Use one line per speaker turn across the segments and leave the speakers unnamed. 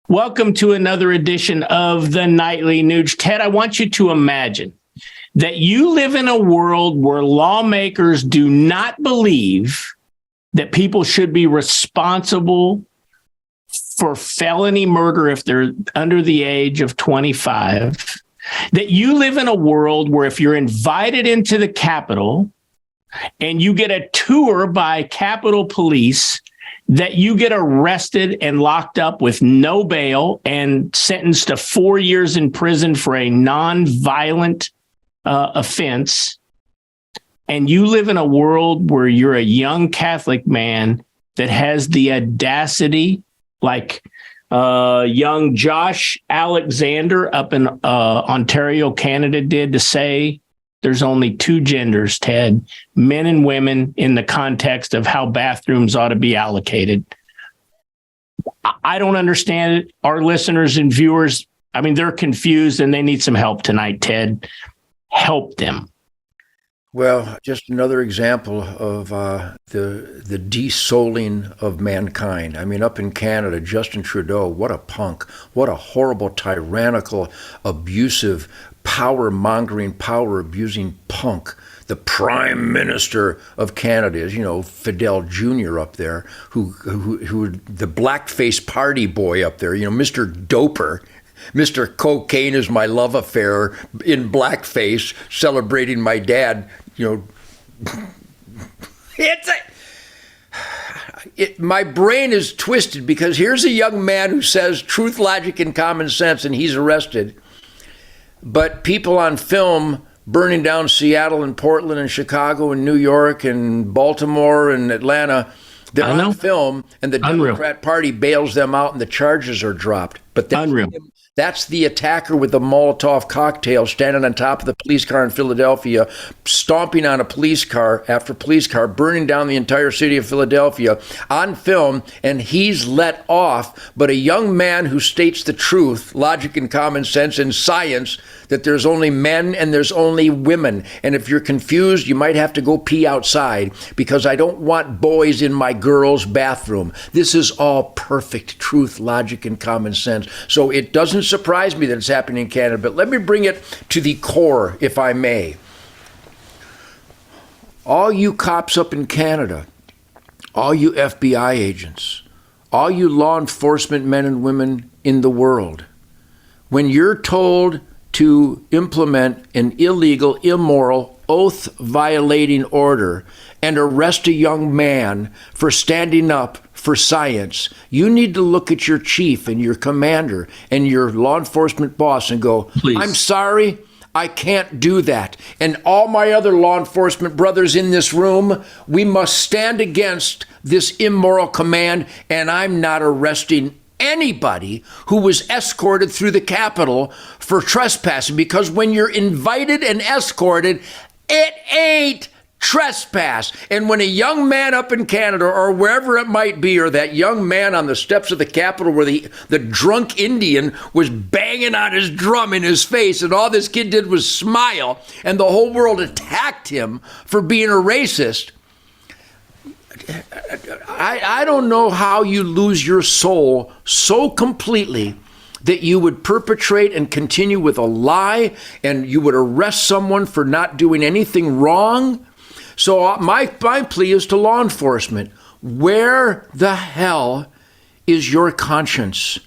Welcome to another edition of the Nightly News. Ted, I want you to imagine that you live in a world where lawmakers do not believe that people should be responsible for felony murder if they're under the age of 25. That you live in a world where if you're invited into the Capitol and you get a tour by Capitol Police, that you get arrested and locked up with no bail and sentenced to 4 years in prison for a non-violent offense. And you live in a world where you're a young Catholic man that has the audacity, like young Josh Alexander up in Ontario, Canada did, to say there's only two genders, Ted, men and women, in the context of how bathrooms ought to be allocated. I don't understand it. Our listeners and viewers, I mean, they're confused and they need some help tonight, Ted. Help them.
Well, just another example of the de-souling of mankind. I mean, up in Canada, Justin Trudeau, what a punk, what a horrible, tyrannical, abusive, power-mongering, power-abusing punk. The Prime Minister of Canada is, Fidel Jr. up there, who the blackface party boy up there, Mr. Doper. Mr. Cocaine is my love affair in blackface, celebrating my dad. My brain is twisted because here's a young man who says truth, logic, and common sense, and he's arrested. But people on film burning down Seattle and Portland and Chicago and New York and Baltimore and Atlanta, they're on film, and the Democrat Party bails them out and the charges are dropped. But that's the attacker with the Molotov cocktail standing on top of the police car in Philadelphia, stomping on a police car after police car, burning down the entire city of Philadelphia on film, and he's let off. But a young man who states the truth, logic and common sense and science, that there's only men and there's only women. And if you're confused, you might have to go pee outside because I don't want boys in my girls' bathroom. This is all perfect truth, logic, and common sense. So it doesn't surprise me that it's happening in Canada, but let me bring it to the core, if I may. All you cops up in Canada, all you FBI agents, all you law enforcement men and women in the world, when you're told to implement an illegal, immoral, oath-violating order and arrest a young man for standing up for science, you need to look at your chief and your commander and your law enforcement boss and go, please, I'm sorry, I can't do that. And all my other law enforcement brothers in this room, we must stand against this immoral command, and I'm not arresting anybody who was escorted through the Capitol for trespassing, because when you're invited and escorted, it ain't trespass. And when a young man up in Canada or wherever it might be, or that young man on the steps of the Capitol where the drunk Indian was banging on his drum in his face and all this kid did was smile and the whole world attacked him for being a racist, I don't know how you lose your soul so completely that you would perpetrate and continue with a lie and you would arrest someone for not doing anything wrong. So my plea is to law enforcement. Where the hell is your conscience?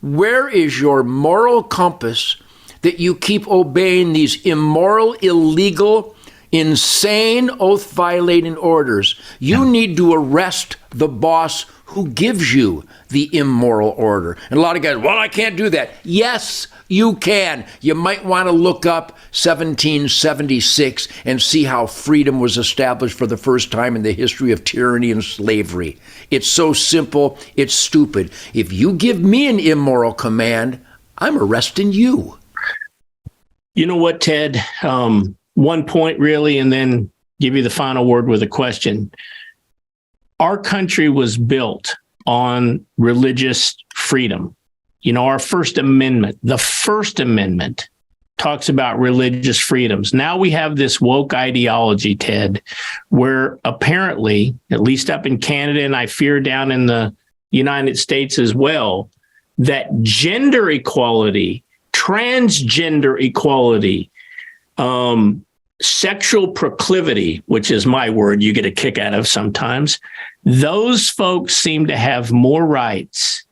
Where is your moral compass that you keep obeying these immoral, illegal, insane, oath-violating orders? You need to arrest the boss who gives you the immoral order. And a lot of guys, well, I can't do that. Yes, you can. You might want to look up 1776 and see how freedom was established for the first time in the history of tyranny and slavery. It's so simple, it's stupid. If you give me an immoral command, I'm arresting you.
You know what, Ted? One point really, and then give you the final word with a question. Our country was built on religious freedom. Our First Amendment, the First Amendment talks about religious freedoms. Now we have this woke ideology, Ted, where apparently, at least up in Canada, and I fear down in the United States as well, that gender equality, transgender equality, sexual proclivity, which is my word you get a kick out of sometimes, those folks seem to have more rights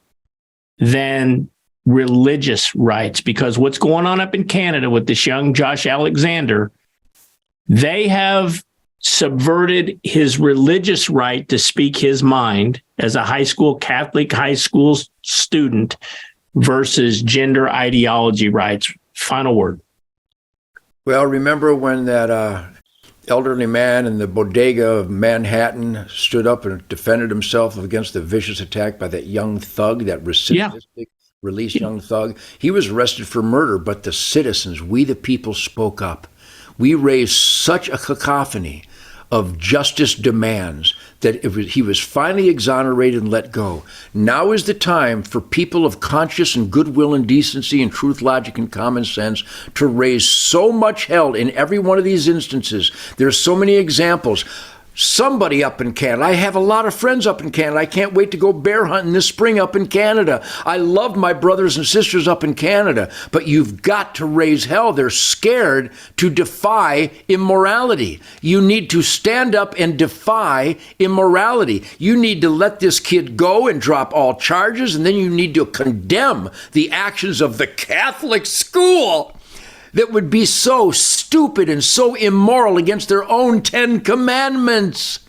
than religious rights, because what's going on up in Canada with this young Josh Alexander, they have subverted his religious right to speak his mind as a Catholic high school student versus gender ideology rights. Final word.
Well, remember when that elderly man in the bodega of Manhattan stood up and defended himself against the vicious attack by that young thug, that recidivistic released young thug? He was arrested for murder, but the citizens, we the people, spoke up. We raised such a cacophony of justice demands that he was finally exonerated and let go. Now is the time for people of conscience and goodwill and decency and truth, logic, and common sense to raise so much hell in every one of these instances. There's so many examples. Somebody up in Canada. I have a lot of friends up in Canada. I can't wait to go bear hunting this spring up in Canada. I love my brothers and sisters up in Canada, but you've got to raise hell. They're scared to defy immorality. You need to stand up and defy immorality. You need to let this kid go and drop all charges, and then you need to condemn the actions of the Catholic school that would be so stupid and so immoral against their own 10 commandments.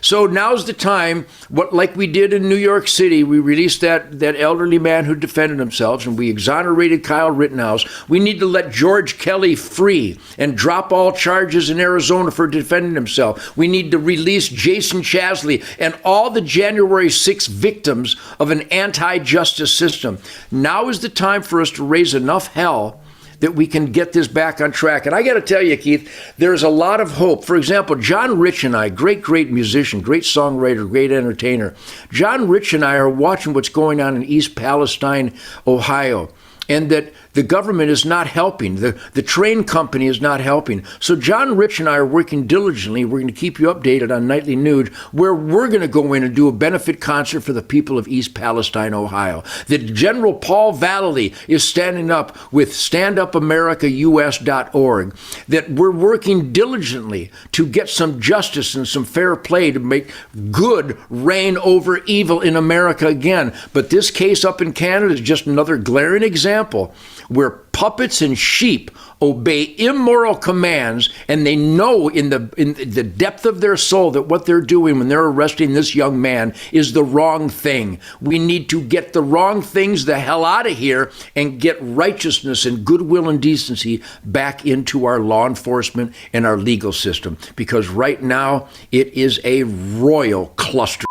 So now's the time, like we did in New York City, we released that elderly man who defended himself, and we exonerated Kyle Rittenhouse. We need to let George Kelly free and drop all charges in Arizona for defending himself. We need to release Jason Chasley and all the January 6th victims of an anti-justice system. Now is the time for us to raise enough hell that we can get this back on track. And I got to tell you, Keith, there's a lot of hope. For example, John Rich and I, great musician, great songwriter, great entertainer. John Rich and I are watching what's going on in East Palestine, Ohio, and that the government is not helping. The train company is not helping. So John Rich and I are working diligently. We're going to keep you updated on Nightly Nude, where we're going to go in and do a benefit concert for the people of East Palestine, Ohio. That General Paul Vallely is standing up with StandUpAmericaUS.org. That we're working diligently to get some justice and some fair play to make good reign over evil in America again. But this case up in Canada is just another glaring example where puppets and sheep obey immoral commands, and they know in the depth of their soul that what they're doing when they're arresting this young man is the wrong thing. We need to get the wrong things the hell out of here and get righteousness and goodwill and decency back into our law enforcement and our legal system, because right now it is a royal cluster.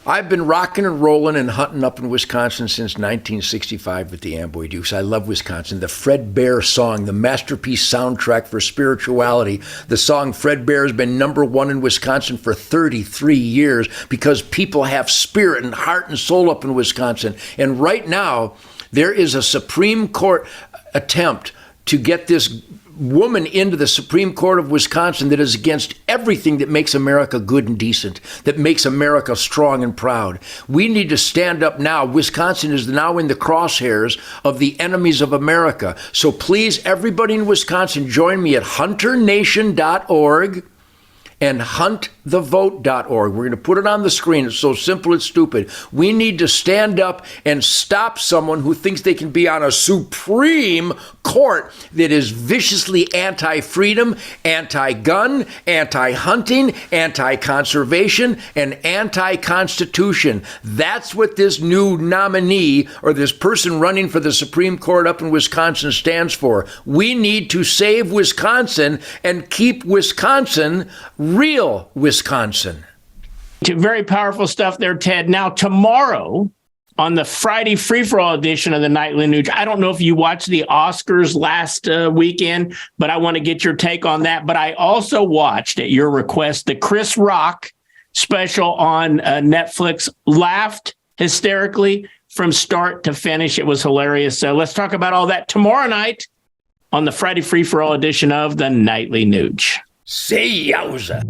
I've been rocking and rolling and hunting up in Wisconsin since 1965 with the Amboy Dukes. I love Wisconsin. The Fred Bear song, the masterpiece soundtrack for spirituality. The song Fred Bear has been #1 in Wisconsin for 33 years because people have spirit and heart and soul up in Wisconsin. And right now, there is a Supreme Court attempt to get this woman into the Supreme Court of Wisconsin that is against everything that makes America good and decent, that makes America strong and proud. We need to stand up now. Wisconsin is now in the crosshairs of the enemies of America. So please, everybody in Wisconsin, join me at hunternation.org and huntthevote.org. We're going to put it on the screen. It's so simple, it's stupid. We need to stand up and stop someone who thinks they can be on a Supreme Court that is viciously anti-freedom, anti-gun, anti-hunting, anti-conservation, and anti-constitution. That's what this new nominee or this person running for the Supreme Court up in Wisconsin stands for. We need to save Wisconsin and keep Wisconsin real Wisconsin.
Very powerful stuff there, Ted. Now, tomorrow on the Friday free-for-all edition of the Nightly News, I don't know if you watched the Oscars last weekend, but I want to get your take on that. But I also watched, at your request, the Chris Rock special on Netflix. Laughed hysterically from start to finish. It was hilarious. So let's talk about all that tomorrow night on the Friday free-for-all edition of the Nightly News.
Say yowza.